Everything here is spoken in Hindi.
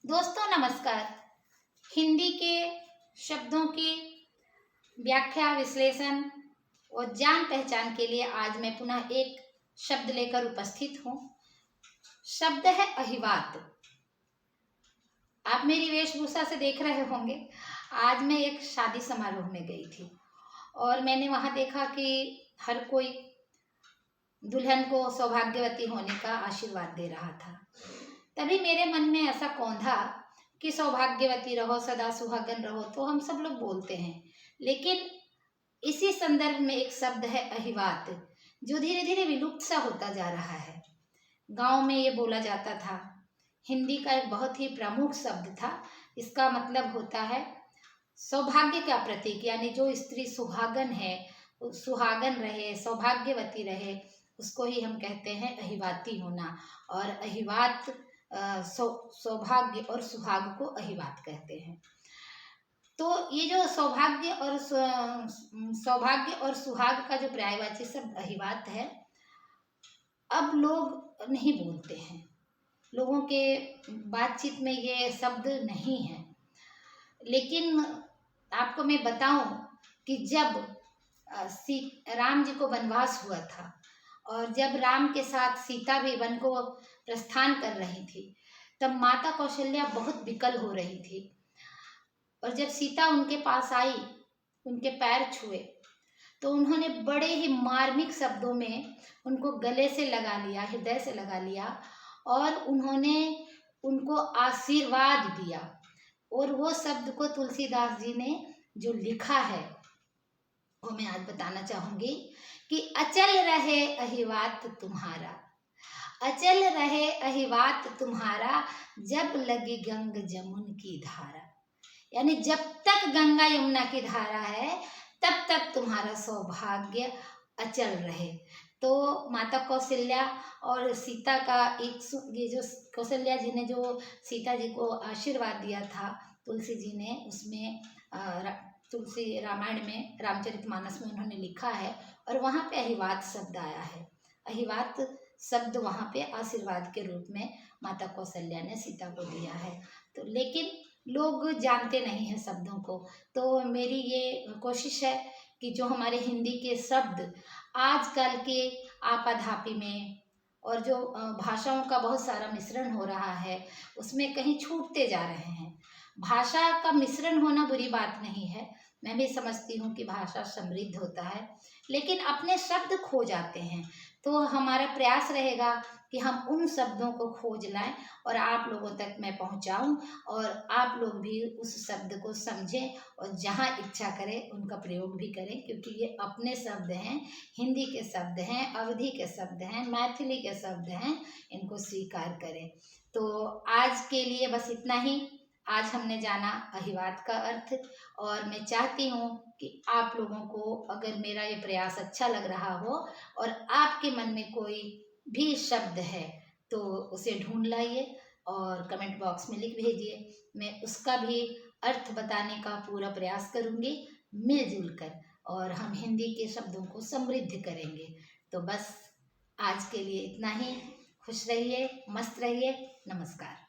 दोस्तों नमस्कार। हिंदी के शब्दों की व्याख्या, विश्लेषण और जान पहचान के लिए आज मैं पुनः एक शब्द लेकर उपस्थित हूँ। शब्द है अहिवात। आप मेरी वेशभूषा से देख रहे होंगे। आज मैं एक शादी समारोह में गई थी और मैंने वहाँ देखा कि हर कोई दुल्हन को सौभाग्यवती होने का आशीर्वाद दे रहा था। तभी मेरे मन में ऐसा कौंधा कि सौभाग्यवती रहो, सदा सुहागन रहो, तो हम सब लोग बोलते हैं। लेकिन इसी संदर्भ में एक शब्द है अहिवात, जो धीरे धीरे विलुप्त सा होता जा रहा है। गांव में ये बोला जाता था। हिंदी का एक बहुत ही प्रमुख शब्द था। इसका मतलब होता है सौभाग्य का प्रतीक, यानी जो स्त्री सुहागन है, सुहागन रहे, सौभाग्यवती रहे, उसको ही हम कहते हैं अहिवाती होना। और अहिवात सौभाग्य और सुहाग को अहिवात कहते हैं। तो ये जो सौभाग्य और सुहाग का जो पर्यायवाची शब्द अहिवात है, अब लोग नहीं बोलते हैं। लोगों के बातचीत में ये शब्द नहीं है। लेकिन आपको मैं बताऊं कि जब राम जी को वनवास हुआ था और जब राम के साथ सीता भी वन को प्रस्थान कर रही थी, तब माता कौशल्या बहुत विकल हो रही थी। और जब सीता उनके पास आई, उनके पैर छुए, तो उन्होंने बड़े ही मार्मिक शब्दों में उनको गले से लगा लिया, हृदय से लगा लिया और उन्होंने उनको आशीर्वाद दिया। और वो शब्द को तुलसीदास जी ने जो लिखा है वो मैं आज बताना चाहूँगी कि अचल रहे अहिवात तुम्हारा, अचल रहे अहिवात तुम्हारा, जब लगी गंग जमुन की धारा। यानी जब तक गंगा यमुना की धारा है तब तक तुम्हारा सौभाग्य अचल रहे। तो माता कौशल्या और सीता का ये जो कौशल्या जी ने जो सीता जी को आशीर्वाद दिया था, तुलसी जी ने उसमें तुलसी रामायण में, रामचरितमानस में उन्होंने लिखा है और वहाँ पे अहिवात शब्द आया है। अहिवात शब्द वहाँ पे आशीर्वाद के रूप में माता कौशल्या ने सीता को दिया है। तो लेकिन लोग जानते नहीं हैं शब्दों को। तो मेरी ये कोशिश है कि जो हमारे हिंदी के शब्द आजकल के आपाधापी में और जो भाषाओं का बहुत सारा मिश्रण हो रहा है, उसमें कहीं छूटते जा रहे हैं। भाषा का मिश्रण होना बुरी बात नहीं है, मैं भी समझती हूँ कि भाषा समृद्ध होता है, लेकिन अपने शब्द खो जाते हैं। तो हमारा प्रयास रहेगा कि हम उन शब्दों को खोज लाएं और आप लोगों तक मैं पहुंचाऊं और आप लोग भी उस शब्द को समझें और जहां इच्छा करें उनका प्रयोग भी करें, क्योंकि ये अपने शब्द हैं, हिंदी के शब्द हैं, अवधी के शब्द हैं, मैथिली के शब्द हैं, इनको स्वीकार करें। तो आज के लिए बस इतना ही। आज हमने जाना अहिवात का अर्थ और मैं चाहती हूँ कि आप लोगों को अगर मेरा ये प्रयास अच्छा लग रहा हो और आपके मन में कोई भी शब्द है तो उसे ढूंढ लाइए और कमेंट बॉक्स में लिख भेजिए। मैं उसका भी अर्थ बताने का पूरा प्रयास करूँगी मिलजुल कर, और हम हिंदी के शब्दों को समृद्ध करेंगे। तो बस आज के लिए इतना ही। खुश रहिए, मस्त रहिए। नमस्कार।